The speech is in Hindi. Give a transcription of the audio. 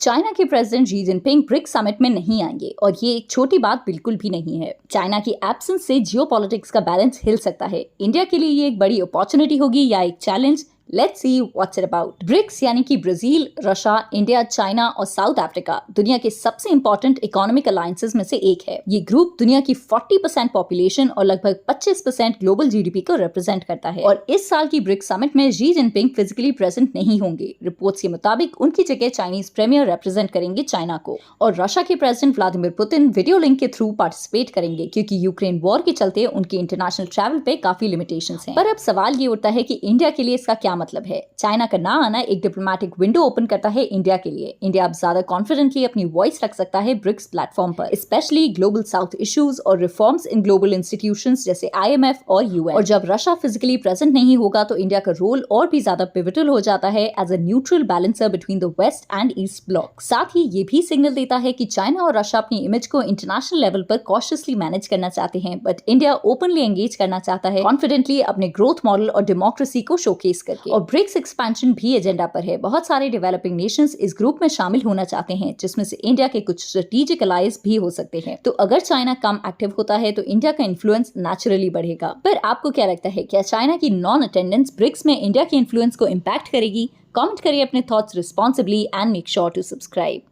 चाइना के president Xi Jinping BRICS summit में नहीं आएंगे और ये एक छोटी बात बिल्कुल भी नहीं है। चाइना की एब्सेंस से जियोपॉलिटिक्स का बैलेंस हिल सकता है। इंडिया के लिए ये एक बड़ी अपॉर्चुनिटी होगी या एक challenge? Let's see what's it about. BRICS यानी कि ब्राजील, रशिया, इंडिया, चाइना और साउथ अफ्रीका दुनिया के सबसे इंपॉर्टेंट इकोनॉमिक अलायंसेस में से एक है। ये ग्रुप दुनिया की 40% पॉपुलेशन और लगभग 25% ग्लोबल जीडीपी को रिप्रेजेंट करता है। और इस साल की ब्रिक्स समिट में शी जिनपिंग फिजिकली प्रेजेंट नहीं होंगे। रिपोर्ट्स के मुताबिक उनकी जगह चाइनीज प्रीमियर रिप्रेजेंट करेंगे चाइना को, और रशिया के president Vladimir Putin video link के थ्रू पार्टिसिपेट करेंगे, क्योंकि यूक्रेन वॉर के चलते उनकी इंटरनेशनल ट्रैवल पे काफी लिमिटेशंस हैं। पर अब सवाल ये उठता है कि इंडिया के लिए इसका क्या मतलब है। चाइना का ना आना एक डिप्लोमेटिक विंडो ओपन करता है इंडिया के लिए। इंडिया अब ज्यादा कॉन्फिडेंटली अपनी वॉइस रख सकता है ब्रिक्स प्लेटफॉर्म पर, स्पेशली ग्लोबल साउथ इश्यूज और रिफॉर्म्स इन ग्लोबल इंस्टीट्यूशंस जैसे IMF और UN। और जब रशिया फिजिकली प्रेजेंट नहीं होगा तो इंडिया का रोल और भी ज्यादा पिवटल हो जाता है as a neutral balancer between the west and east bloc. साथ ही ये भी सिग्नल देता है कि चाइना और रशिया अपनी इमेज को इंटरनेशनल लेवल पर कॉशियसली मैनेज करना चाहते हैं, बट इंडिया ओपनली एंगेज करना चाहता है कॉन्फिडेंटली अपने ग्रोथ मॉडल और डेमोक्रेसी को शोकेस करके। और ब्रिक्स एक्सपेंशन भी एजेंडा पर है। बहुत सारे डेवलपिंग नेशंस इस ग्रुप में शामिल होना चाहते हैं, जिसमें से इंडिया के कुछ स्ट्रेटेजिक अलाइज भी हो सकते हैं। तो अगर चाइना कम एक्टिव होता है तो इंडिया का इन्फ्लुएंस नेचुरली बढ़ेगा। पर आपको क्या लगता है, क्या चाइना की नॉन अटेंडेंस ब्रिक्स में इंडिया के इन्फ्लुएंस को इम्पैक्ट करेगी? कमेंट करिए अपने thoughts responsibly and make sure to subscribe.